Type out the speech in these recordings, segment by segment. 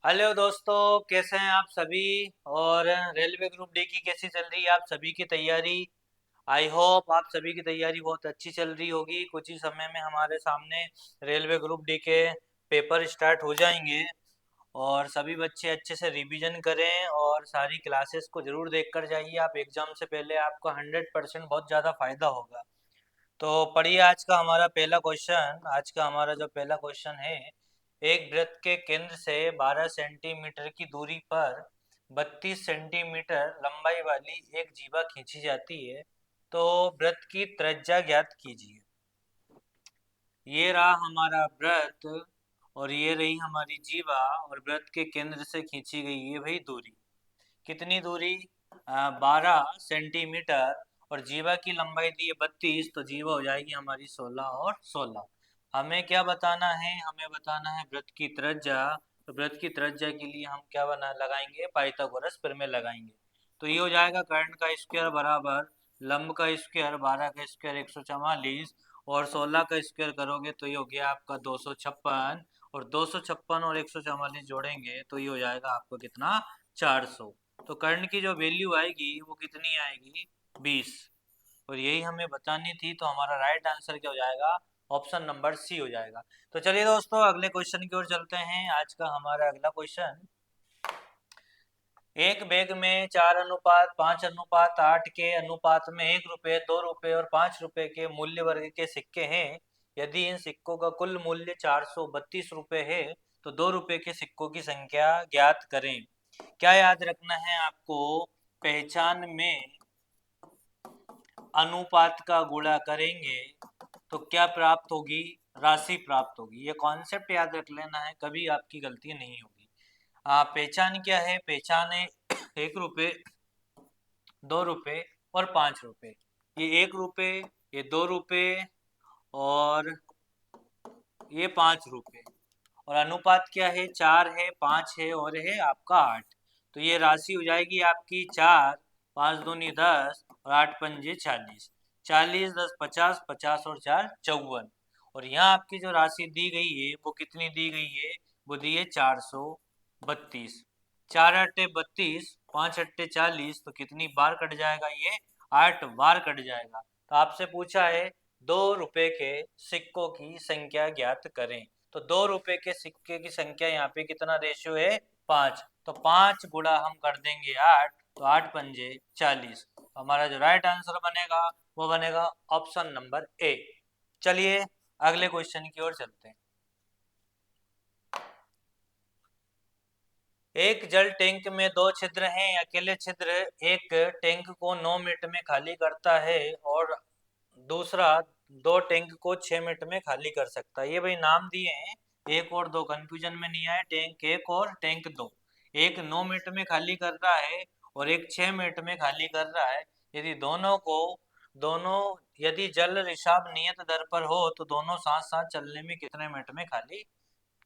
Hello दोस्तों, कैसे हैं आप सभी। और रेलवे ग्रुप डी की कैसी चल रही है आप सभी की तैयारी। आई होप आप सभी की तैयारी बहुत अच्छी चल रही होगी। कुछ ही समय में हमारे सामने रेलवे ग्रुप डी के पेपर स्टार्ट हो जाएंगे और सभी बच्चे अच्छे से रिवीजन करें और सारी क्लासेस को ज़रूर देख कर जाइए। आप एग्ज़ाम से पहले आपको 100% बहुत ज़्यादा फायदा होगा। तो पढ़िए आज का हमारा पहला क्वेश्चन। आज का हमारा जो पहला क्वेश्चन है, एक वृत्त के केंद्र से 12 सेंटीमीटर की दूरी पर 32 सेंटीमीटर लंबाई वाली एक जीवा खींची जाती है, तो वृत्त की त्रिज्या ज्ञात कीजिए। ये रहा हमारा वृत्त और ये रही हमारी जीवा और वृत्त के केंद्र से खींची गई ये भाई दूरी। कितनी दूरी? 12 सेंटीमीटर। और जीवा की लंबाई दी है 32, तो जीवा हो जाएगी हमारी 16 और 16। हमें क्या बताना है? हमें बताना है वृत्त की त्रिज्या। तो वृत्त की त्रिज्या के लिए हम क्या बना लगाएंगे? पाइथागोरस प्रमेय लगाएंगे। तो ये हो जाएगा कर्ण का स्क्वायर बराबर लंब का स्क्वायर, 12 का स्क्वायर 144, और 16 का स्क्वायर करोगे तो ये हो गया आपका 256। और 256 और 144 जोड़ेंगे तो ये हो जाएगा आपको कितना? 400। तो कर्ण की जो वैल्यू आएगी वो कितनी आएगी? 20। और यही हमें बतानी थी, तो हमारा राइट आंसर क्या हो जाएगा? ऑप्शन नंबर सी हो जाएगा। तो चलिए दोस्तों अगले क्वेश्चन की ओर चलते हैं। आज का हमारा अगला क्वेश्चन, एक बैग में 4:5:8 के अनुपात में 1 रुपये, 2 रुपये और 5 रुपये के मूल्य वर्ग के सिक्के हैं। यदि इन सिक्कों का कुल मूल्य 432 रुपये है, तो 2 रुपये के सिक्कों की संख्या ज्ञात करें। क्या याद रखना है आपको? पहचान में अनुपात का गुणा करेंगे तो क्या प्राप्त होगी? राशि प्राप्त होगी। ये कॉन्सेप्ट याद रख लेना है, कभी आपकी गलती नहीं होगी। पहचान क्या है? पहचान है 1 रुपये, 2 रुपये और 5 रुपये। ये 1 रुपये, ये 2 रुपये और ये 5 रुपये। और अनुपात क्या है? 4 है, 5 है और है आपका 8। तो ये राशि हो जाएगी आपकी 4, 5 दूनी 10 और 8 पंजे 40। 40 10 50, 50 और 4 54। और यहाँ आपकी जो राशि दी गई है वो कितनी दी गई है? वो दी है 432। 4 8 32, 5 8 40, तो कितनी बार कट जाएगा ये? 8 बार कट जाएगा। तो आपसे पूछा है 2 रुपये के सिक्कों की संख्या ज्ञात करें। तो 2 रुपये के सिक्के की संख्या यहाँ पे कितना रेशियो है? 5। तो 5 गुणा हम कर देंगे 8, तो 8 पंजे 40। तो हमारा जो राइट आंसर बनेगा वो बनेगा ऑप्शन नंबर ए। चलिए अगले क्वेश्चन की ओर चलते हैं। एक जल टैंक में 2 छिद्र हैं। अकेले छिद्र एक टैंक को 9 मिनट में खाली करता है और दूसरा 2 टैंक को 6 मिनट में खाली कर सकता है। ये भाई नाम दिए हैं 1 और 2, कंफ्यूजन में नहीं आए। टैंक 1 और टैंक 2। एक 9 मिनट में खाली कर रहा है और एक 6 मिनट में खाली कर रहा है। यदि दोनों यदि जल रिसाव नियत दर पर हो तो दोनों साथ साथ चलने में कितने मिनट में खाली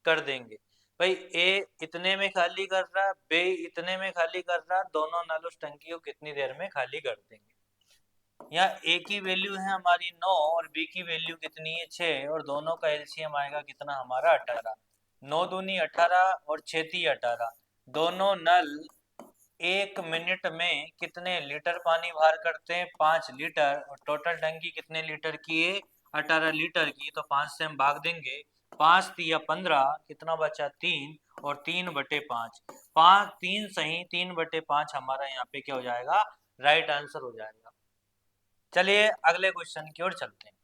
कर देंगे? भाई ए इतने में खाली कर रहा, बे इतने में खाली कर रहा, दोनों नल उस टंकी को कितनी देर में खाली कर देंगे? यहाँ ए की वैल्यू है हमारी 9 और बी की वैल्यू कितनी है? 6। और दोनों का एलसीएम आएगा कितना हमारा? 18। 9 दूनी 18 और 6 ती 18। दोनों नल 1 मिनट में कितने लीटर पानी बाहर करते हैं? 5 लीटर। और टोटल टंकी कितने लीटर की है? 18 लीटर की। तो 5 से हम भाग देंगे, 5 तिया 15, कितना बचा? 3। और 3/5, 5 3 सही 3/5 हमारा यहाँ पे क्या हो जाएगा? राइट आंसर हो जाएगा। चलिए अगले क्वेश्चन की ओर चलते हैं।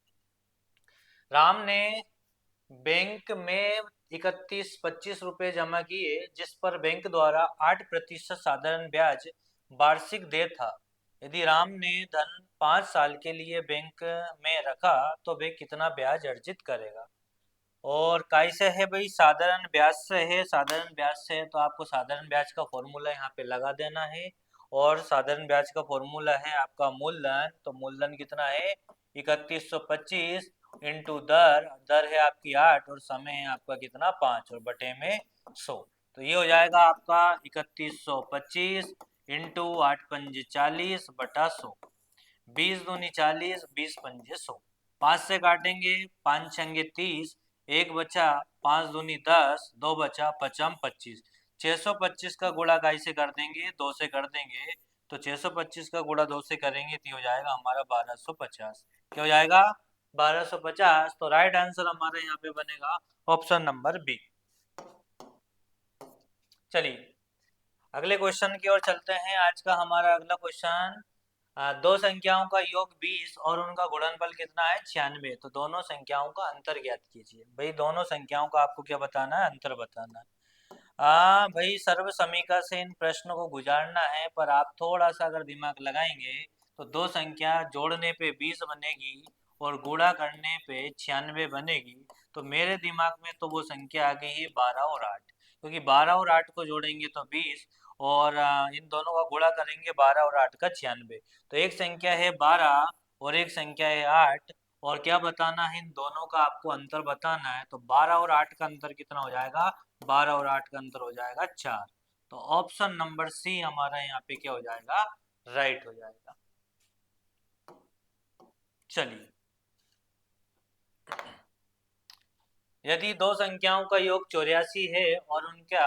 राम ने बैंक में 31-25 रुपए जमा किए, जिस पर बैंक द्वारा 8% साधारण ब्याज वार्षिक दे था। यदि राम ने धन 5 साल के लिए बैंक में रखा तो वे कितना ब्याज अर्जित करेगा? और कैसे है भाई? साधारण ब्याज से है। साधारण ब्याज से है तो आपको साधारण ब्याज का फॉर्मूला यहाँ पे लगा देना है। और साधारण ब्याज का फॉर्मूला है आपका मूलधन। तो मूलधन कितना है? 3125 इंटू दर। दर है आपकी 8 और समय है आपका कितना? 5 और बटे में 100। तो ये हो जाएगा आपका 3125 इंटू 8 पंजे 40 बटा 100। 20 दूनी 40, 20 पंजे 100। 5 से काटेंगे, 5 छंगे 30, 1 बचा, 5 दूनी 10, 2 बचा, 5 25। 625 का गुणा काई से कर देंगे, 2 से कर देंगे। तो 625 का गुणा 2 से करेंगे तो हो जाएगा हमारा 1250। क्या हो जाएगा? 1250। तो राइट आंसर हमारा यहाँ पे बनेगा ऑप्शन नंबर बी। चलिए अगले क्वेश्चन की ओर चलते हैं। आज का हमारा अगला क्वेश्चन, दो संख्याओं का योग 20 और उनका गुणनफल कितना है? 96। तो दोनों संख्याओं का अंतर ज्ञात कीजिए। भाई दोनों संख्याओं का आपको क्या बताना है? अंतर बताना है। भाई सर्व समीकरण से इन प्रश्नों को गुजारना है, पर आप थोड़ा सा अगर दिमाग लगाएंगे तो दो संख्या जोड़ने पे 20 बनेगी और गुणा करने पे 96 बनेगी। तो मेरे दिमाग में तो वो संख्या आ गई है 12 और 8, क्योंकि 12 और 8 को जोड़ेंगे तो 20 और इन दोनों का गुणा करेंगे 12 और 8 का 96। तो एक संख्या है 12 और एक संख्या है 8, और क्या बताना है? इन दोनों का आपको अंतर बताना है। तो 12 और 8 का अंतर कितना हो जाएगा? 12 और 8 का अंतर हो जाएगा 4। तो ऑप्शन नंबर सी हमारा यहाँ पे क्या हो जाएगा? राइट हो जाएगा। चलिए यदि दो संख्याओं का योग 84 है और उनका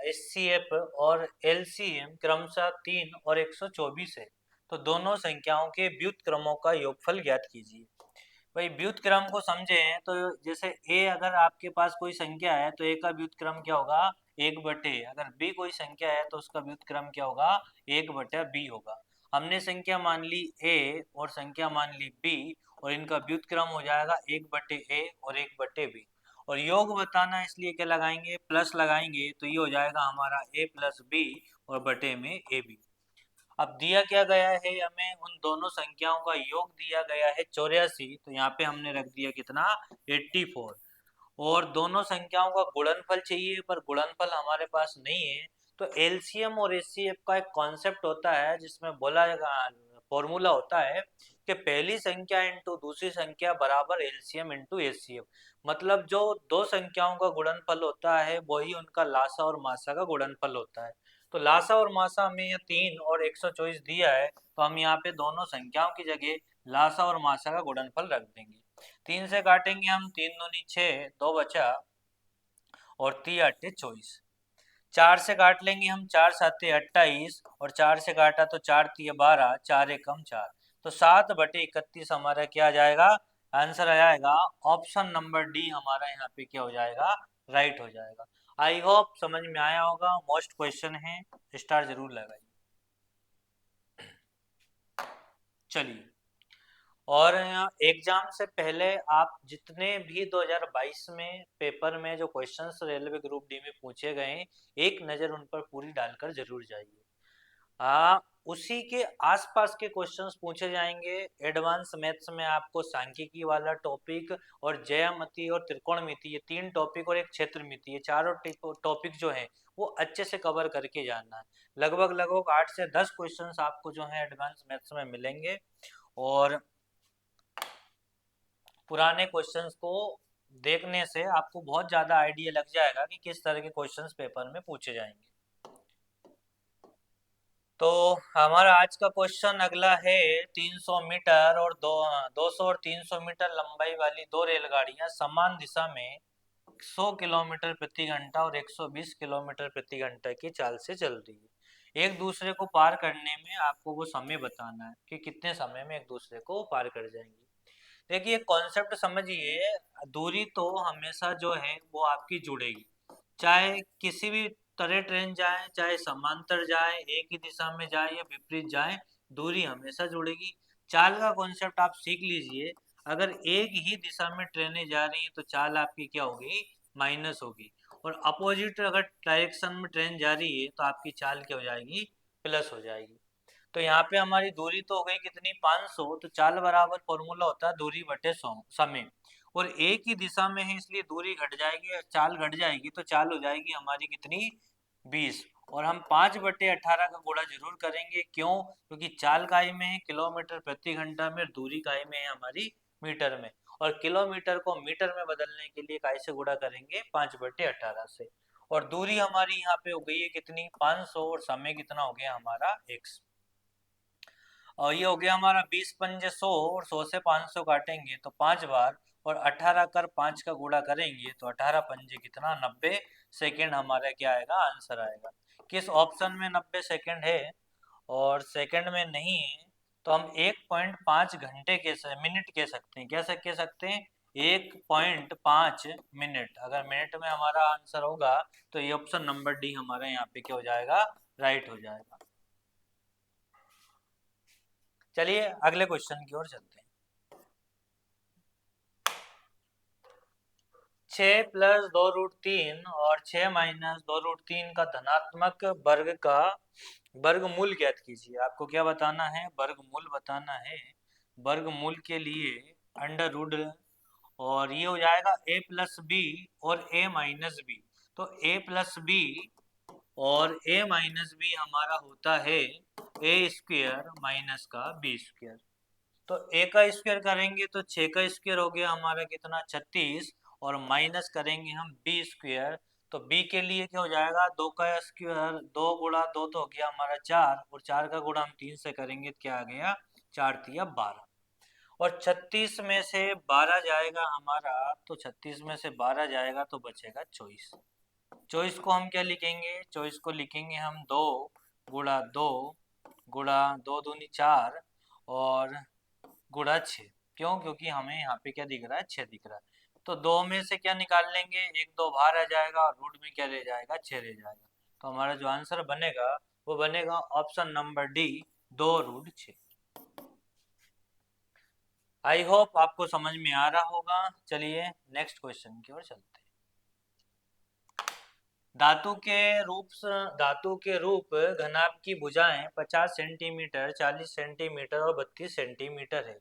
एचसीएफ और एलसीएम क्रमशः 3 और 124 है, तो दोनों संख्याओं के व्युत्क्रमों का योगफल ज्ञात कीजिए। भाई व्युत्क्रम को समझे तो जैसे ए अगर आपके पास कोई संख्या है तो ए का व्युत्क्रम क्या होगा? 1/, अगर बी कोई संख्या है तो उसका व्युत्क्रम क्या होगा? 1/b होगा। हमने संख्या मान ली ए और संख्या मान ली बी, और इनका व्युत्क्रम हो जाएगा 1/a और 1/b। और योग बताना है इसलिए क्या लगाएंगे? प्लस लगाएंगे। तो ये हो जाएगा हमारा a + b और बटे में ab। अब दिया क्या गया है हमें? उन दोनों संख्याओं का योग दिया गया है 84। तो यहाँ पे हमने रख दिया कितना? 84। और दोनों संख्याओं का गुणनफल चाहिए, पर गुणनफल हमारे पास नहीं है। तो एलसीएम और एचसीएफ का एक कॉन्सेप्ट होता है जिसमें बोला फॉर्मूला होता है कि पहली संख्या इंटू दूसरी संख्या बराबर एलसीएम इंटू एचसीएफ। मतलब जो दो संख्याओं का गुणनफल होता है वही उनका लासा और मासा का गुणनफल होता है। तो लासा और मासा हमें ये 3 और 124 दिया है, तो हम यहाँ पे दोनों संख्याओं की जगह लासा और मासा का गुणनफल रख देंगे। 3 से काटेंगे हम, 3 दूनी 6, 2 बचा और 3 8 24। 4 से काट लेंगे हम, 4 7 28 और 4 से काटा तो 4 3 12, 4 1 4। तो 7/31 हमारा क्या आ जाएगा? आंसर आ जाएगा ऑप्शन नंबर डी हमारा यहाँ पे क्या हो जाएगा? राइट हो जाएगा। आई होप समझ में आया होगा। मोस्ट क्वेश्चन है, स्टार जरूर लगाइए। चलिए, और एग्जाम से पहले आप जितने भी 2022 में पेपर में जो क्वेश्चंस रेलवे ग्रुप डी में पूछे गए, एक नज़र उन पर पूरी डालकर जरूर जाइए। उसी के आसपास के क्वेश्चंस पूछे जाएंगे। एडवांस मैथ्स में आपको सांख्यिकी वाला टॉपिक और ज्यामिति और त्रिकोणमिति, ये 3 टॉपिक और एक क्षेत्रमिति, ये चारों टॉपिक जो है वो अच्छे से कवर करके जाना है। लगभग लगभग 8 से 10 क्वेश्चंस आपको जो है एडवांस मैथ्स में मिलेंगे, और पुराने क्वेश्चंस को देखने से आपको बहुत ज़्यादा आइडिया लग जाएगा कि किस तरह के क्वेश्चंस पेपर में पूछे जाएंगे। तो हमारा आज का क्वेश्चन अगला है, 300 मीटर और 200 और 300 मीटर लंबाई वाली दो रेलगाड़ियां समान दिशा में 100 किलोमीटर प्रति घंटा और 120 किलोमीटर प्रति घंटा की चाल से चल रही है। एक दूसरे को पार करने में आपको वो समय बताना है कि कितने समय में एक दूसरे को पार कर जाएंगे। देखिए कॉन्सेप्ट समझिए, दूरी तो हमेशा जो है वो आपकी जुड़ेगी, चाहे किसी भी तरह ट्रेन जाए, चाहे समांतर जाए, एक ही दिशा में जाए या विपरीत जाए, दूरी हमेशा जुड़ेगी। चाल का कॉन्सेप्ट आप सीख लीजिए। अगर एक ही दिशा में ट्रेनें जा रही हैं तो चाल आपकी क्या होगी? माइनस होगी। और अपोजिट अगर डायरेक्शन में ट्रेन जा रही है तो आपकी चाल क्या हो जाएगी? प्लस हो जाएगी। तो यहाँ पे हमारी दूरी तो हो गई कितनी? 500। तो चाल बराबर फॉर्मूला होता है दूरी बटे समय, और एक ही दिशा में है इसलिए दूरी घट जाएगी, चाल घट जाएगी, तो चाल हो जाएगी हमारी कितनी? 20। और हम 5/18 का गुणा जरूर करेंगे। क्यों? क्योंकि चाल काय में है किलोमीटर प्रति घंटा में, दूरी काय में है हमारी मीटर में, और किलोमीटर को मीटर में बदलने के लिए काय से गुणा करेंगे? 5/18 से। और दूरी हमारी यहाँ पे हो गई है कितनी? 500, और समय कितना हो गया हमारा? x। और ये हो गया हमारा 20 पंजे 100, और 100 से 500 काटेंगे तो 5 बार, और 18 कर 5 का गुणा करेंगे तो 18 पंजे कितना 90 सेकेंड हमारा क्या आएगा आंसर आएगा। किस ऑप्शन में 90 सेकेंड है और सेकंड में नहीं है तो हम 1.5 घंटे मिनट कह सकते हैं। क्या कह सकते हैं 1.5 मिनट। अगर मिनट में हमारा आंसर होगा तो ये ऑप्शन नंबर डी हमारा यहाँ पे क्या हो जाएगा राइट हो जाएगा। चलिए अगले क्वेश्चन की ओर चलते हैं। 6 प्लस 2√3 और 6 माइनस 2√3 का धनात्मक वर्ग का वर्गमूल ज्ञात कीजिए। आपको क्या बताना है वर्गमूल बताना है। वर्गमूल के लिए अंडर रूट और ये हो जाएगा a प्लस बी और a माइनस बी। तो a प्लस बी और a माइनस बी हमारा होता है a स्क्वेयर माइनस का b स्क्वेयर। तो a का स्क्वायर करेंगे तो 6 का स्क्वायर हो गया हमारा कितना 36 और माइनस करेंगे हम b स्क्वायर तो b के लिए क्या हो जाएगा 2 का स्क्वायर 2 गुणा 2 तो हो गया हमारा 4 और 4 का गुणा हम 3 से करेंगे तो क्या आ गया 4 तिया 12 और 36 में से 12 जाएगा हमारा तो 36 में से 12 जाएगा तो बचेगा 24। 24 को हम क्या लिखेंगे 24 को लिखेंगे हम 2 गुणा 2 गुणा 2 दूनी 4 और गुणा 6। क्यों क्योंकि हमें यहाँ पे क्या दिख रहा है 6 दिख रहा है। तो 2 में से क्या निकाल लेंगे 1 2 बाहर आ जाएगा और रूट में क्या रह जाएगा 6 रह जाएगा। तो हमारा जो आंसर बनेगा वो बनेगा option number D 2√6। I hope आपको समझ में आ रहा होगा। चलिए नेक्स्ट क्वेश्चन की ओर चलते हैं। धातु के रूप घनाभ की भुजाएं 50 सेंटीमीटर 40 सेंटीमीटर और 32 सेंटीमीटर है।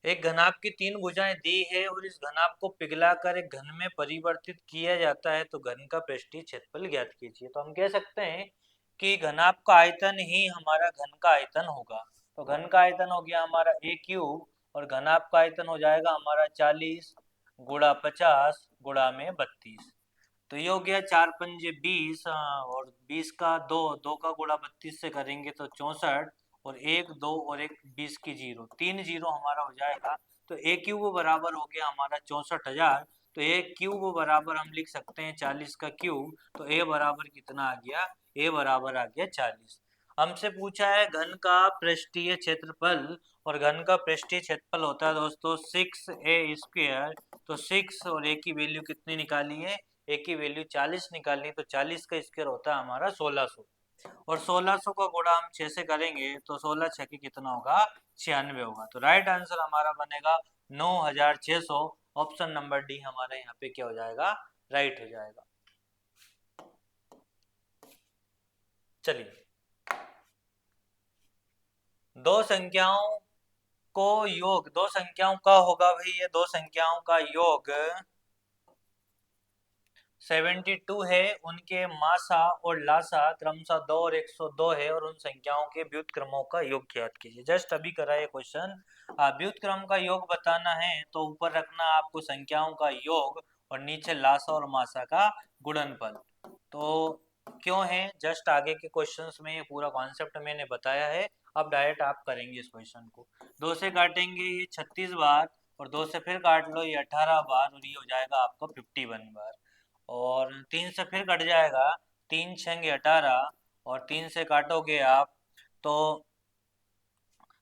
एक घनाभ की 3 भुजाएं दी है और इस घनाभ को पिघलाकर एक घन में परिवर्तित किया जाता है तो घन का पृष्ठीय क्षेत्रफल ज्ञात कीजिए। तो हम कह सकते हैं कि घनाभ का आयतन ही हमारा घन का आयतन होगा। तो घन का आयतन हो गया हमारा a क्यूब और घनाभ का आयतन हो जाएगा हमारा 40 गुणा 50 गुणा में 32। तो ये हो गया 4 पंजे 20 और 20 का 2 2 का गुणा 32 से करेंगे तो 64 और 1 2 और 1 20 की 0 3 जीरो हमारा हो जाएगा। तो a क्यूब बराबर हो गया हमारा 64,000। तो a क्यूब बराबर हम लिख सकते हैं 40 का क्यूब। तो a बराबर कितना आ गया a बराबर आ गया 40। हमसे पूछा है घन का पृष्ठीय क्षेत्रफल और घन का पृष्ठीय क्षेत्रफल होता है दोस्तों 6a²। तो 6 और a की वैल्यू कितनी निकाली है a की वैल्यू 40 निकालनी तो 40 का स्क्वायर होता है हमारा 1600 और 1600 का गुणा हम 6 से करेंगे तो 16 छके कितना होगा 96 होगा। तो राइट आंसर हमारा बनेगा 9600। ऑप्शन नंबर डी हमारे यहाँ पे क्या हो जाएगा राइट हो जाएगा। चलिए दो संख्याओं दो संख्याओं का होगा भाई ये दो संख्याओं का योग 72 है। उनके मासा और लासा क्रमशः 2 और 102 है और उन संख्याओं के व्युत्क्रमों का योग ज्ञात कीजिए। जस्ट अभी करा ये क्वेश्चन। व्युत्क्रम का योग बताना है तो ऊपर रखना आपको संख्याओं का योग और नीचे लासा और मासा का गुणनफल। तो क्यों है जस्ट आगे के क्वेश्चंस में ये पूरा कॉन्सेप्ट मैंने बताया है। अब डायरेक्ट आप करेंगे इस क्वेश्चन को। 2 से काटेंगे ये 36 बार और 2 से फिर काट लो ये 18 बार और ये हो जाएगा आपको 51 बार और 3 से फिर कट जाएगा 3 छंगे 18 और 3 से काटोगे आप तो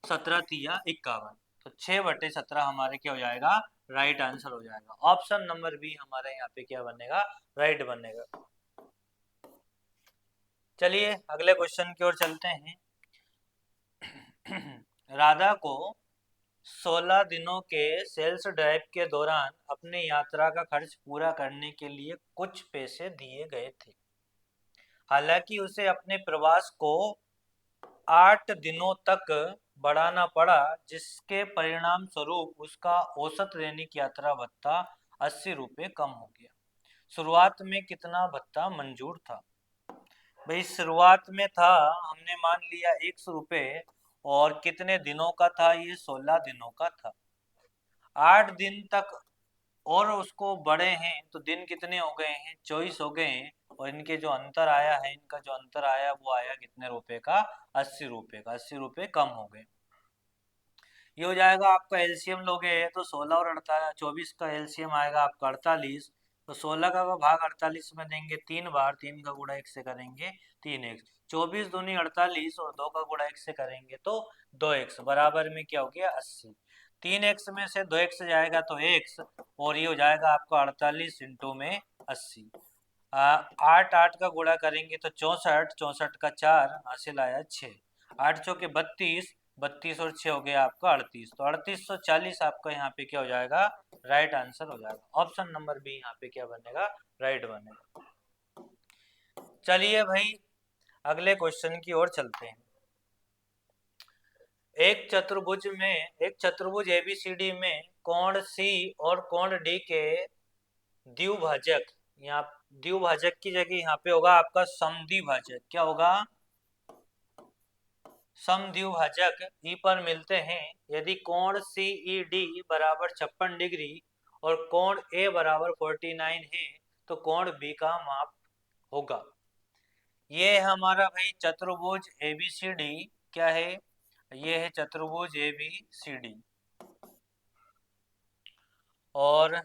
17 तिया 51। तो 6/17 हमारे क्या हो जाएगा राइट आंसर हो जाएगा। ऑप्शन नंबर बी हमारे यहाँ पे क्या बनेगा राइट बनेगा। चलिए अगले क्वेश्चन की ओर चलते हैं। राधा को 16 दिनों के सेल्स ड्राइव के दौरान अपने यात्रा का खर्च पूरा करने के लिए कुछ पैसे दिए गए थे। हालांकि उसे अपने प्रवास को 8 दिनों तक बढ़ाना पड़ा जिसके परिणाम स्वरूप उसका औसत दैनिक यात्रा भत्ता 80 रुपये कम हो गया। शुरुआत में कितना भत्ता मंजूर था। भाई शुरुआत में था हमने मान लिया 100 रुपये और कितने दिनों का था ये 16 दिनों का था। 8 दिन तक और उसको बढ़े हैं तो दिन कितने हो गए हैं 24 हो गए हैं और इनके जो अंतर आया है इनका जो अंतर आया वो आया कितने रुपए का 80 रुपए का। 80 रुपए कम हो गए। ये हो जाएगा आपका एलसीएम लोगे तो 16 और 48, 24 का एलसीएम आएगा आपका 48। तो 16 का भाग 48 में देंगे 3 बार, 3 का गुणा 1 से करेंगे 3x, 24 दूनी 48 और 2 का गुणा 1 से करेंगे तो 2x, बराबर में क्या हो गया 80। 3x में से 2x जाएगा तो x, और ये हो जाएगा आपका 48 इंटू में 80। 8 8 का गुणा करेंगे तो 64, 64 का 4 हासिल आया 6, 8 चौके 32, 32 और 6 हो गया आपका 38। तो 3840 आपका यहाँ पे क्या हो जाएगा, राइट आंसर हो जाएगा। ऑप्शन नंबर बी यहाँ पे क्या बनेगा, राइट बनेगा। चलिए भाई अगले क्वेश्चन की ओर चलते हैं। एक चतुर्भुज एबीसीडी में कोण सी और कोण डी के द्विभाजक, यहाँ द्विभाजक की जगह यहाँ पे होगा आपका समद्विभाजक। क्या होगा, समद्विभाजक ई पर मिलते हैं यदि कोण सीईडी बराबर 56 डिग्री और कोण ए बराबर 49 है तो कोण बी का माप होगा। ये हमारा भाई चतुर्भुज एबीसीडी क्या है, ये है चतुर्भुज एबीसीडी, और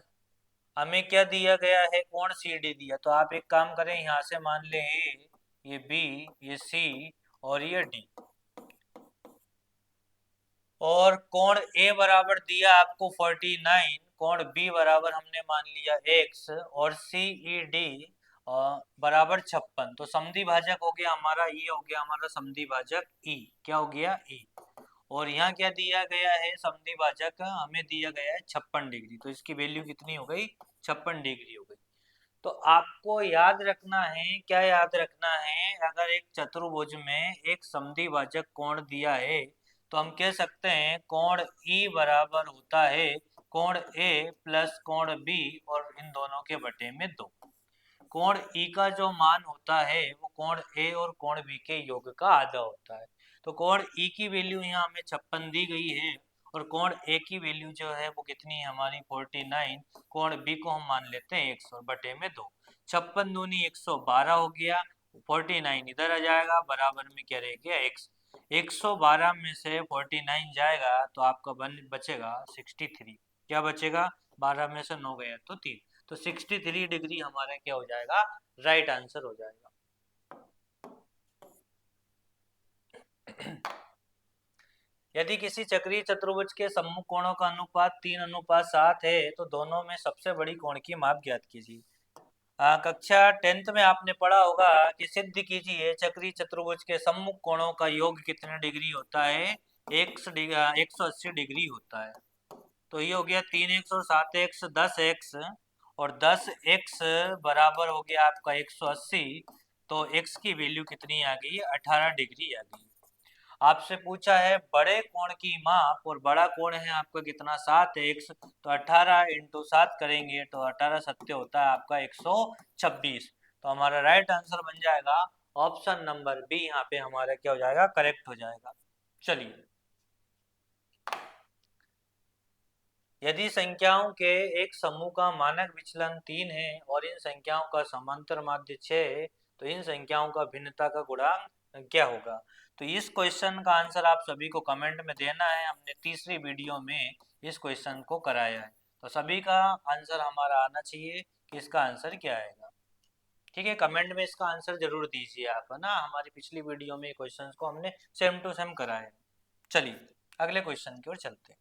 हमें क्या दिया गया है, कोण सी डी दिया। तो आप एक काम करें, यहाँ से मान ले ये बी, ये सी और ये डी, और कोण ए बराबर दिया आपको 49, कोण बी बराबर हमने मान लिया x, और सी ई डी बराबर 56। तो समद्विभाजक हो गया हमारा, ये हो गया हमारा समद्विभाजक ई। क्या हो गया ई, और यहाँ क्या दिया गया है, समद्विभाजक हमें दिया गया है 56 डिग्री। तो इसकी वैल्यू कितनी हो गई, 56 डिग्री हो गई। तो आपको याद रखना है, क्या याद रखना है, अगर एक चतुर्भुज में एक समद्विभाजक कोण दिया है तो हम कह सकते हैं कोण ई बराबर होता है कोण ए प्लस कोण बी और इन दोनों के बटे में 2। कोण ई का जो मान होता है वो कोण ए और कोण बी के योग का आधा होता है। तो कोण ई की वैल्यू यहाँ हमें 56 दी गई है, और कोण ए की वैल्यू जो है वो कितनी है हमारी 49, कोण बी को हम मान लेते हैं 100 बटे में 2। 56 दूनी 112 हो गया, 49 इधर आ जाएगा, बराबर में क्या रह गया x। 112 में से 49 जाएगा तो आपका बचेगा 63। क्या बचेगा, 12 में से 9 गया तो 3, तो 63 डिग्री हमारा क्या हो जाएगा, राइट आंसर हो जाएगा। यदि किसी चक्रीय चतुर्भुज के सम्मुख कोणों का अनुपात 3:7 है तो दोनों में सबसे बड़ी कोण की माप ज्ञात कीजिए। कक्षा 10th में आपने पढ़ा होगा कि सिद्ध कीजिए चक्रीय चतुर्भुज के सम्मुख कोणों का योग कितने डिग्री होता है, 180 डिग्री होता है। तो ये हो गया 3x और 7x 10x, और 10x बराबर हो गया आपका 180। तो x की वैल्यू कितनी आ गई, 18 डिग्री आ गई। आपसे पूछा है बड़े कोण की माप, और बड़ा कोण है आपका कितना 7x, तो 18 इंटू 7 करेंगे तो 18 सत्य होता है आपका 126। तो हमारा राइट आंसर बन जाएगा ऑप्शन नंबर बी, यहाँ पे हमारा क्या हो जाएगा, करेक्ट हो जाएगा। चलिए, यदि संख्याओं के एक समूह का मानक विचलन 3 है और इन संख्याओं का समांतर माध्य 6 है तो इन संख्याओं का भिन्नता का गुणांक क्या होगा। तो इस क्वेश्चन का आंसर आप सभी को कमेंट में देना है। हमने तीसरी वीडियो में इस क्वेश्चन को कराया है, तो सभी का आंसर हमारा आना चाहिए कि इसका आंसर क्या आएगा। ठीक है, कमेंट में इसका आंसर जरूर दीजिए आप, है ना। हमारी पिछली वीडियो में क्वेश्चन को हमने सेम टू सेम कराया। चलिए अगले क्वेश्चन की ओर चलते हैं।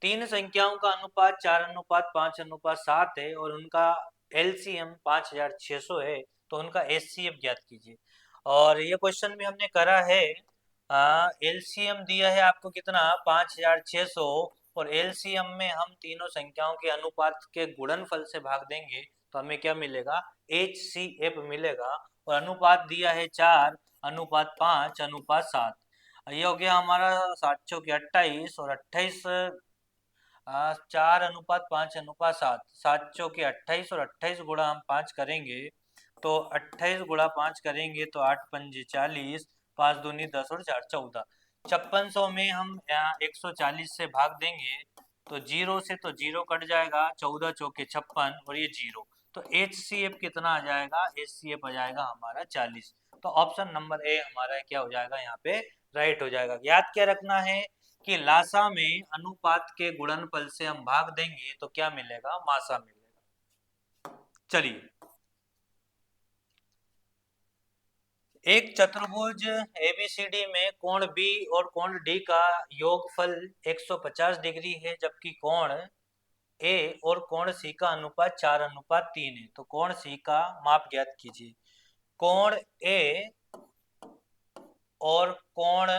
तीन संख्याओं का अनुपात 4:5:7 है और उनका एलसीएम 5600 है, तो उनका एचसीएफ ज्ञात कीजिए। और ये क्वेश्चन भी हमने करा है। एलसीएम दिया है आपको कितना 5600, और एलसीएम में हम तीनों संख्याओं के अनुपात के गुणनफल से भाग देंगे तो हमें क्या मिलेगा, एचसीएफ मिलेगा। और अनुपात दिया है 4:5:7। ये हो गया हमारा 7×28, और 28 4:5:7, 7×28, और 28 गुणा हम 5 करेंगे तो 28 गुणा 5 करेंगे तो 8×5 40, 5 दूनी 10 और 4 14। 5600 में हम 140 से भाग देंगे तो जीरो से तो जीरो कट जाएगा, 14 चौके 56 और ये जीरो, तो एचसीएफ कितना आ जाएगा, एचसीएफ आ जाएगा हमारा 40। तो ऑप्शन नंबर ए हमारा क्या हो जाएगा यहाँ पे, राइट हो जाएगा। याद क्या रखना है, कि लासा में अनुपात के गुणनफल से हम भाग देंगे तो क्या मिलेगा, मासा मिलेगा। चलिए, एक चतुर्भुज एबीसीडी में कोण बी और कोण डी का योगफल 150 डिग्री है, जबकि कोण ए और कोण सी का अनुपात 4:3 है। तो कोण सी का माप ज्ञात कीजिए। कोण ए और कोण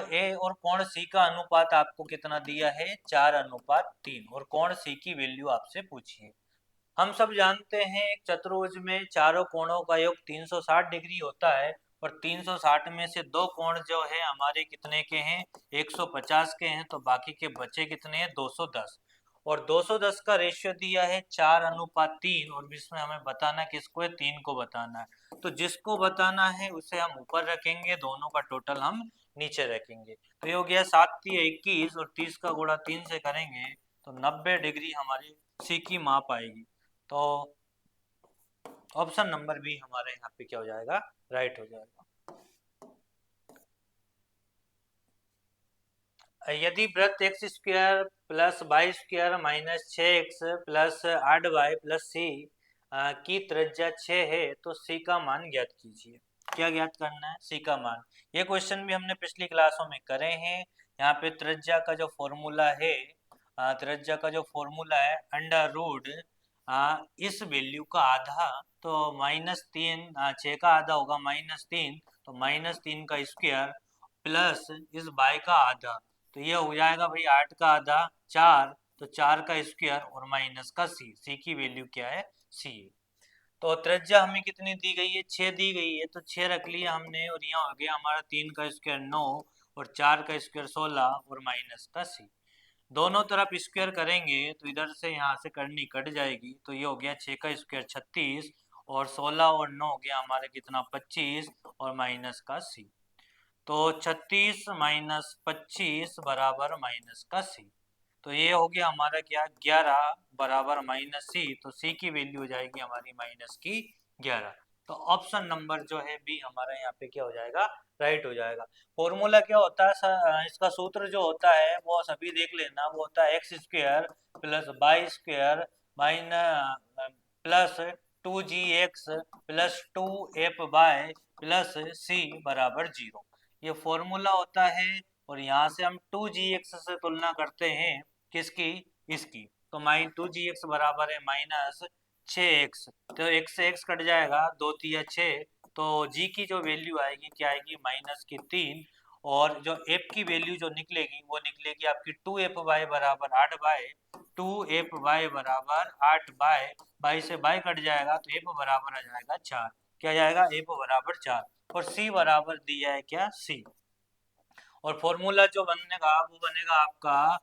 ए और कोण सी का अनुपात आपको कितना दिया है, 4:3, और कोण सी की वैल्यू आपसे पूछिए। हम सब जानते हैं एक चतुर्भुज में चारों कोणों का योग 360 डिग्री होता है, और 360 में से दो कोण जो है हमारे कितने के हैं, 150 के हैं, तो बाकी के बचे कितने हैं, 210। और 210 का रेशियो दिया है 4:3, और इसमें हमें बताना किसको है, 3 को बताना है। तो जिसको बताना है उसे हम ऊपर रखेंगे, दोनों का टोटल हम नीचे रखेंगे। तो ये हो गया 7 × 21, और 30 का गुणा 3 से करेंगे तो 90 डिग्री हमारी सी की माप आएगी। तो ऑप्शन नंबर बी हमारे यहाँ पे क्या हो जाएगा, राइट हो जाएगा। यदि वृत्त X square plus Y square minus 6x plus 8y plus C की त्रिज्या 6 है तो सी का मान ज्ञात कीजिए। क्या ज्ञात करना है, सी का मान। ये क्वेश्चन भी हमने पिछली क्लासों में करे हैं। यहाँ पे त्रिज्या का जो फॉर्मूला है, अंडर रूट इस वैल्यू का आधा, तो -3, 6 का आधा होगा -3, तो -3 का स्क्वायर प्लस इस बाय का आधा, तो ये हो जाएगा भाई 8 का आधा 4, तो 4 का स्क्वायर और माइनस का सी। सी की वैल्यू क्या है, सी। तो त्रिज्या हमें कितनी दी गई है, 6 दी गई है, तो 6 रख लिया हमने, और यहाँ हो गया हमारा 3 का स्क्वायर 9 और 4 का स्क्वायर 16 और माइनस का सी। दोनों तरफ स्क्वायर करेंगे तो इधर से यहाँ से करनी कट जाएगी, तो ये हो गया 6 का स्क्वायर 36 और 16 और 9 हो गया हमारे कितना, 25 और माइनस का सी। तो 36 माइनस 25 बराबर माइनस का सी। तो ये हो गया हमारा क्या, 11 बराबर माइनस सी। तो सी की वैल्यू हो जाएगी हमारी माइनस की 11। तो ऑप्शन नंबर जो है बी हमारा यहाँ पे क्या हो जाएगा, राइट हो जाएगा। फॉर्मूला क्या होता है, इसका सूत्र जो होता है वो सभी देख लेना, वो होता है X square plus Y square minus plus 2gx plus 2fy plus C बराबर 0। ये फॉर्मूला होता है, और यहाँ से हम 2gx से तुलना करते हैं किसकी, इसकी। तो माइन 2gx बराबर है -6x, तो x से x कट जाएगा, 2 तिया 6, तो g की जो वैल्यू आएगी क्या आएगी, -3, और जो f की वैल्यू जो निकलेगी वो निकलेगी आपकी 2fy बराबर 8y, 2fy बराबर 8y, बाई से बाई कट जाएगा तो f बराबर आ जाएगा 4। क्या जाएगा, f बराबर 4, और c बराबर दिया है क्या, c। और फॉर्मूला जो बनेगा वो बनेगा आपका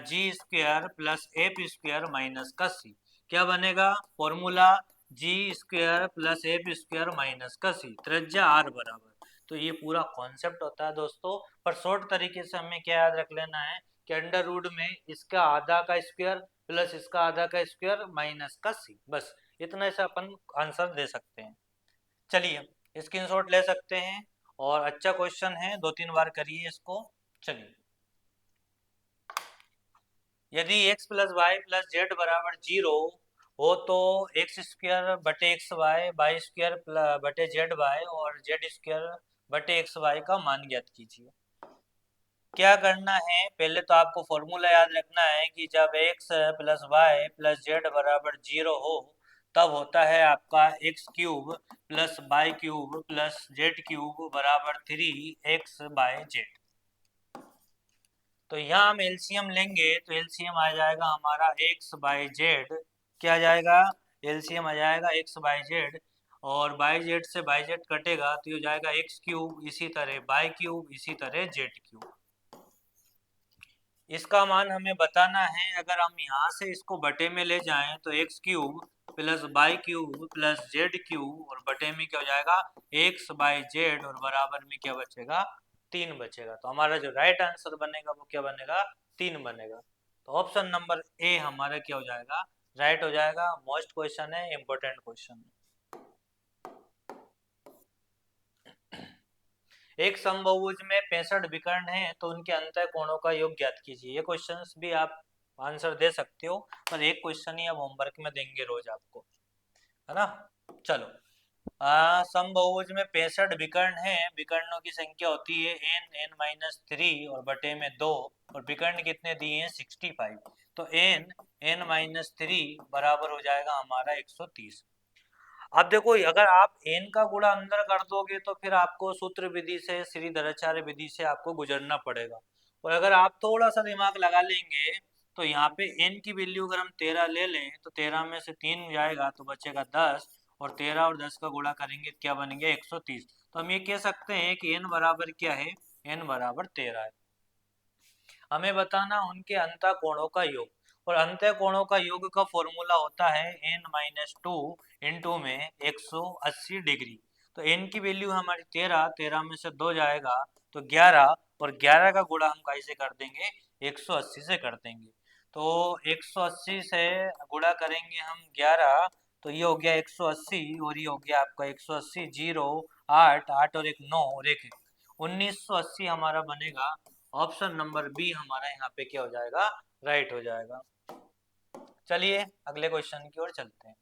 G square plus F square minus का सी। क्या बनेगा formula, G square plus F square minus का सी, त्रिज्या आर बराबर। तो ये पूरा कॉन्सेप्ट होता है दोस्तों। पर शॉर्ट तरीके से हमें क्या याद रख लेना है कि अंडर रूट में इसका आधा का स्क्वायर प्लस इसका आधा का स्क्वायर माइनस का सी, बस इतने से अपन आंसर दे सकते हैं। चलिए स्क्रीनशॉट ले सकते हैं, और अच्छा क्वेश्चन है, 2-3 बार करिए इसको। चलिए, यदि x plus y plus z बराबर 0 हो तो एक्स स्क्वायर बटे एक्स वाई स्क्वायर बटे जेड वाई और जेड स्क्वायर बटे एक्स वाई का मान ज्ञात कीजिए। क्या करना है, पहले तो आपको फॉर्मूला याद रखना है कि जब x plus y plus z बराबर 0 हो तब होता है आपका x cube plus y cube plus z cube बराबर 3x बाय जेड। तो यहाँ हम एलसीएम लेंगे तो एलसीएम आ जाएगा हमारा x बाय जेड। क्या आ जाएगा, एलसीएम आ जाएगा x बाय जेड, और बाय जेड से बाय जेड कटेगा तो ये हो जाएगा एक्स क्यूब, इसी तरह बाय क्यूब, इसी तरह जेड क्यूब। इसका मान हमें बताना है। अगर हम यहाँ से इसको बटे में ले जाएं तो x cube plus by cube plus z cube, और बटे में क्या हो जाएगा, एक्स बाई जेड, और बराबर में क्या बचेगा, 3 बचेगा। तो हमारा जो राइट आंसर बनेगा वो क्या बनेगा, 3 बनेगा। तो ऑप्शन नंबर ए हमारा क्या हो जाएगा, राइट हो जाएगा। मोस्ट क्वेश्चन है, इंपॉर्टेंट क्वेश्चन है। एक समबाहुभुज में 65 विकर्ण हैं तो उनके अंतः कोणों का योग ज्ञात कीजिए। ये क्वेश्चंस भी आप आंसर दे सकते हो, पर एक क्वेश्चन ही अब होमवर्क में देंगे रोज आपको, है ना। चलो, समबाहुभुज में 65 विकर्ण हैं, विकर्णों की संख्या होती है n-3 और बटे में 2, और विकर्ण कितने दिए हैं 65, तो n-3 बराबर हो जाएगा हमारा 130। अब देखो, अगर आप n का गुणा अंदर कर दोगे तो फिर आपको सूत्र विधि से, श्रीधराचार्य विधि से आपको गुजरना पड़ेगा, और अगर आप थोड़ा सा दिमाग लगा लेंगे तो यहाँ पे n की वैल्यू अगर हम 13 ले लें तो 13 में से 3 जाएगा तो बचेगा 10, और 13 और 10 का गुणा करेंगे क्या बनेंगे 130। तो हम ये कह सकते हैं कि n बराबर क्या है, n बराबर 13 है। हमें बताना उनके अंतः कोणों का योग, और अंतः कोणों का योग का फॉर्मूला होता है n-2 इंटू में 180 डिग्री। तो n की वैल्यू हमारी 13, 13 में से 2 जाएगा तो 11, और 11 का गुणा हम कैसे कर देंगे 180 से कर देंगे। तो 180 से गुणा करेंगे हम 11, तो ये हो गया 180, और ये हो गया आपका 180, 0 8 8 और एक 9 और एक 1980 हमारा बनेगा। ऑप्शन नंबर बी हमारा यहाँ पे क्या हो जाएगा, राइट हो जाएगा। चलिए अगले क्वेश्चन की ओर चलते हैं।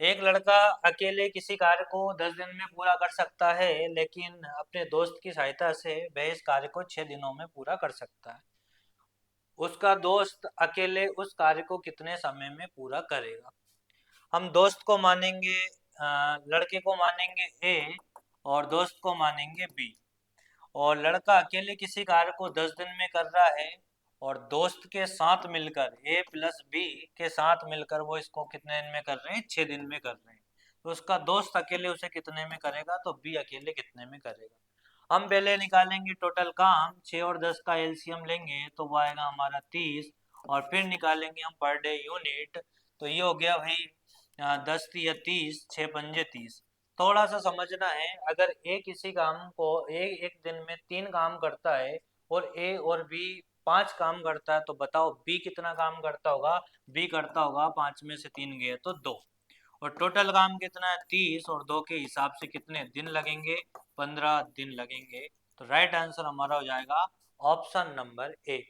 एक लड़का अकेले किसी कार्य को 10 दिन में पूरा कर सकता है, लेकिन अपने दोस्त की सहायता से वह इस कार्य को 6 दिनों में पूरा कर सकता है। उसका दोस्त अकेले उस कार्य को कितने समय में पूरा करेगा। हम दोस्त को मानेंगे, लड़के को मानेंगे ए, और दोस्त को मानेंगे बी। और लड़का अकेले किसी कार्य को 10 दिन में कर रहा है, और दोस्त के साथ मिलकर ए प्लस बी के साथ मिलकर वो इसको कितने दिन में कर रहे हैं, 6 दिन में कर रहे हैं। तो उसका दोस्त अकेले उसे कितने में करेगा, तो बी अकेले कितने में करेगा। हम पहले निकालेंगे टोटल काम, 6 और 10 का एलसीएम लेंगे तो वो आएगा हमारा 30, और फिर निकालेंगे हम पर डे यूनिट, तो ये हो गया भाई 10 या 30, 6 पंजे 30। थोड़ा सा समझना है, अगर ए किसी काम को एक दिन में 3 काम करता है और ए और बी 5 काम करता है, तो बताओ बी कितना काम करता होगा। बी करता होगा 5 में से 3 गए तो 2, और टोटल काम कितना है 30, और 2 के हिसाब से कितने दिन लगेंगे, 15 दिन लगेंगे। तो राइट आंसर हमारा हो जाएगा ऑप्शन नंबर ए।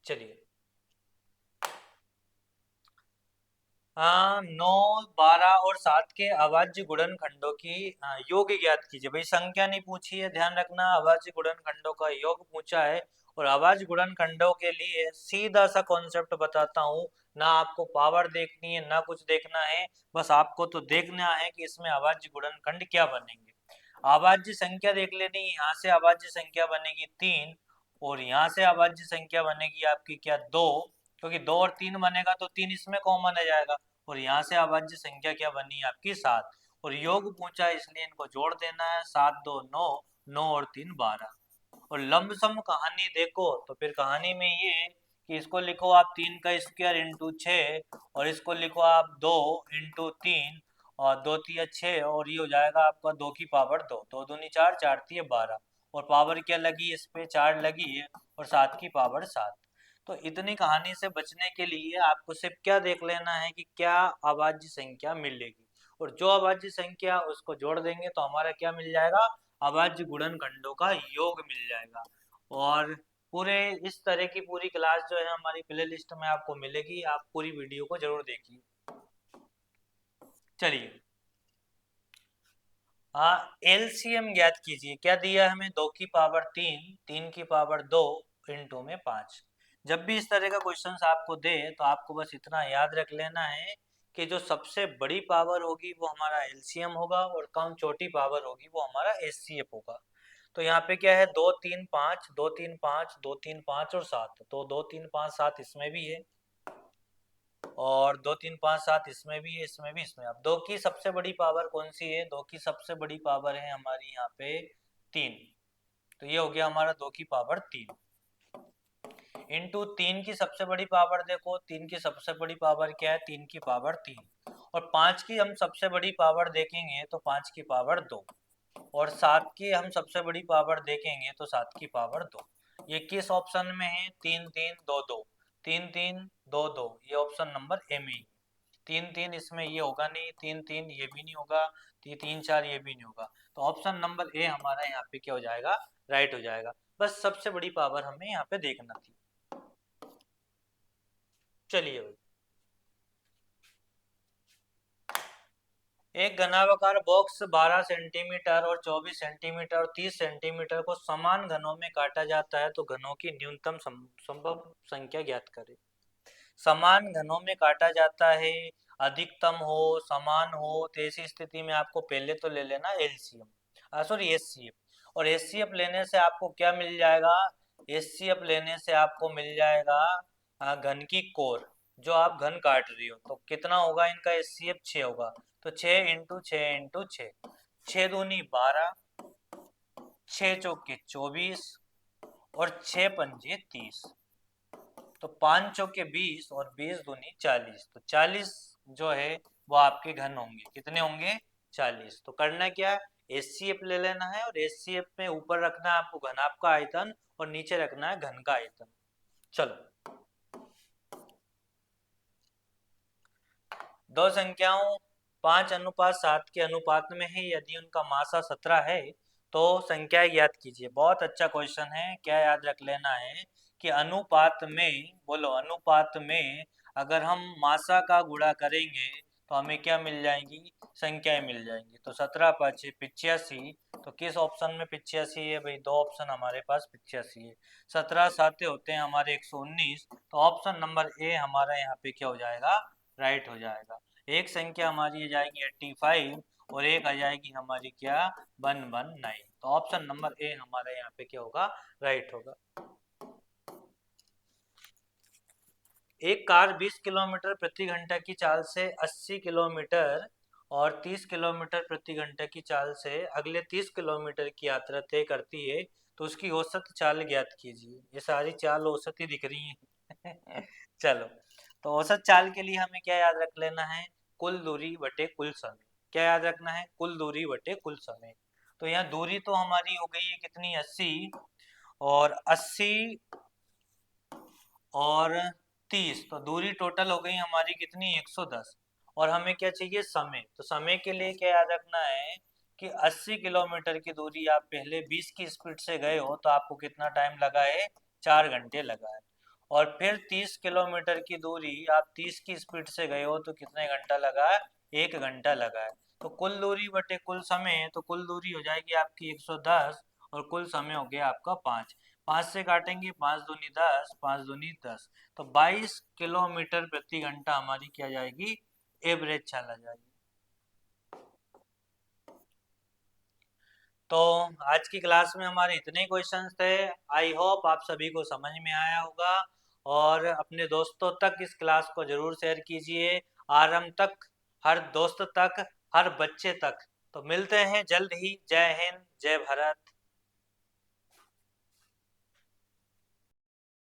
चलिए, 9, 12 और 7 के अभाज्य गुणनखंडों की योग ज्ञात कीजिए। भाई संख्या नहीं पूछी है, ध्यान रखना, अभाज्य गुणनखंडों का योग पूछा है। और अभाज्य गुणनखंडों के लिए सीधा सा कॉन्सेप्ट बताता हूँ, ना आपको पावर देखनी है ना कुछ देखना है, बस आपको तो देखना है कि इसमें अभाज्य गुणनखंड क्या बनेंगे। अभाज्य संख्या देख लेनी, यहाँ से अभाज्य संख्या बनेगी 3, और यहाँ से अभाज्य संख्या बनेगी आपकी क्या 2, क्योंकि 2 और 3 बनेगा तो 3 इसमें कॉमन आ जाएगा, और यहाँ से अभाज्य संख्या क्या बनी आपकी 7, और योग पूछा इसलिए इनको जोड़ देना है, 7 2 9, 9 और 3 12। और लंबसम कहानी देखो तो फिर कहानी में ये कि इसको लिखो आप 3 का स्क्वायर इंटू 6, और इसको लिखो आप 2 इंटू 3, और 2 तिया 6, और ये हो जाएगा आपका 2 की पावर 2, 2 दूनी 4, 4 तिया 12, और पावर क्या लगी इस पे 4 लगी है, और 7 की पावर 7। तो इतनी कहानी से बचने के लिए आपको सिर्फ क्या देख लेना है कि क्या अभाज्य संख्या मिलेगी, और जो अभाज्य संख्या उसको जोड़ देंगे तो हमारा क्या मिल जाएगा, अभाज्य गुणनखंडों का योग मिल जाएगा। और पूरे इस तरह की पूरी क्लास जो है हमारी प्ले लिस्ट में आपको मिलेगी, आप पूरी वीडियो को जरूर देखिए। चलिए, हाँ, एलसीएम ज्ञात कीजिए। क्या दिया हमें, 2 की पावर 3, 3 की पावर 2 इंटू में 5। जब भी इस तरह का क्वेश्चंस आपको दे तो आपको बस इतना याद रख लेना है कि जो सबसे बड़ी पावर होगी वो हमारा एलसीएम होगा, और कम छोटी पावर होगी वो हमारा एचसीएफ होगा। तो यहाँ पे क्या है, 2 3 5, 2 3 5, 2 3 5 और 7, तो 2 3 5 7 इसमें भी है, और 2 3 5 7 इसमें भी है, इसमें भी, इसमें। अब 2 की सबसे बड़ी पावर कौन सी है, 2 की सबसे बड़ी पावर है हमारी यहाँ पे 3, तो ये हो गया हमारा 2 की पावर 3 इंटू 3 की सबसे बड़ी पावर देखो, 3 की सबसे बड़ी पावर क्या है, 3 की पावर 3, और 5 की हम सबसे बड़ी पावर देखेंगे तो 5 की पावर 2, और 7 की हम सबसे बड़ी पावर देखेंगे तो 7 की पावर 2। ये किस ऑप्शन में है, 3 3 2 2, 3 3 2 2, ये ऑप्शन नंबर ए में ही। तीन तीन इसमें ये होगा नहीं, तीन तीन ये भी नहीं होगा, तीन चार ये भी नहीं होगा। तो ऑप्शन नंबर ए हमारा यहाँ पे क्या हो जाएगा, राइट हो जाएगा। बस सबसे बड़ी पावर हमें यहाँ पे देखना थी। चलिए भाई, एक घनाभार बॉक्स 12 सेंटीमीटर और 24 सेंटीमीटर और 30 सेंटीमीटर को समान घनों में काटा जाता है, तो घनों की न्यूनतम संभव संख्या ज्ञात करें। समान घनों में काटा जाता है, अधिकतम हो, समान हो, तो ऐसी स्थिति में आपको पहले तो ले लेना एलसीएम, सॉरी एचसीएफ। और एचसीएफ लेने से आपको क्या मिल जाएगा, एचसीएफ लेने से आपको मिल जाएगा घन की कोर, जो आप घन काट रही हो। तो कितना होगा इनका एचसीएफ, 6 होगा। तो 6 इंटू 6 इंटू 6, 6 दूनी 12, 6 चौके 24 और 6 पंजे 30। तो 5 चौके 20 और 20 दूनी 40। तो 40 जो है वो आपके घन होंगे, कितने होंगे, 40। तो करना क्या है, एचसीएफ ले लेना है, और एचसीएफ में ऊपर रखना है आपको घनाभ का आयतन और नीचे रखना है घन का आयतन। चलो, दो संख्याओं 5:7 के अनुपात में है, यदि उनका मासा 17 है तो संख्याएं ज्ञात कीजिए। बहुत अच्छा क्वेश्चन है। क्या याद रख लेना है कि अनुपात में, बोलो अनुपात में अगर हम मासा का गुणा करेंगे तो हमें क्या मिल जाएंगी, संख्याएं मिल जाएंगी। तो 17 5 85, तो किस ऑप्शन में 85 है भाई, दो ऑप्शन हमारे पास 85 है। 17 7 होते हैं हमारे 119, तो ऑप्शन नंबर ए हमारा यहाँ पे क्या हो जाएगा, राइट हो जाएगा। एक संख्या हमारी आ जाएगी 85 और एक आ जाएगी हमारी क्या, 119। तो ऑप्शन नंबर ए हमारा यहाँ पे क्या होगा, राइट होगा। एक कार 20 किलोमीटर प्रति घंटा की चाल से 80 किलोमीटर और 30 किलोमीटर प्रति घंटा की चाल से अगले 30 किलोमीटर की यात्रा तय करती है, तो उसकी औसत चाल ज्ञात कीजिए। ये सारी चाल औसत ही दिख रही है। चलो, तो औसत चाल के लिए हमें क्या याद रख लेना है, कुल दूरी बटे कुल समय। क्या याद रखना है, कुल दूरी बटे कुल समय। तो यहाँ दूरी तो हमारी हो गई है कितनी, 80, और 80 और 30, तो दूरी टोटल हो गई हमारी कितनी, 110। और हमें क्या चाहिए, समय। तो समय के लिए क्या याद रखना है कि 80 किलोमीटर की दूरी आप पहले 20 की स्पीड से गए हो तो आपको कितना टाइम लगा है, 4 घंटे लगा है। और फिर 30 किलोमीटर की दूरी आप 30 की स्पीड से गए हो तो कितने घंटा लगा है, 1 घंटा लगा है। तो कुल दूरी बटे कुल समय, तो कुल दूरी हो जाएगी आपकी 110 और कुल समय हो गया आपका 5। 5 से काटेंगे, 5 दूनी 10, 5 दूनी 10, तो 22 किलोमीटर प्रति घंटा हमारी क्या जाएगी, एवरेज चाल आ जाएगी। तो आज की क्लास में हमारे इतने क्वेश्चंस थे। आई होप आप सभी को समझ में आया होगा, और अपने दोस्तों तक इस क्लास को जरूर शेयर कीजिए, आरंभ तक, हर दोस्त तक, हर बच्चे तक। तो मिलते हैं जल्द ही। जय हिंद, जय भारत।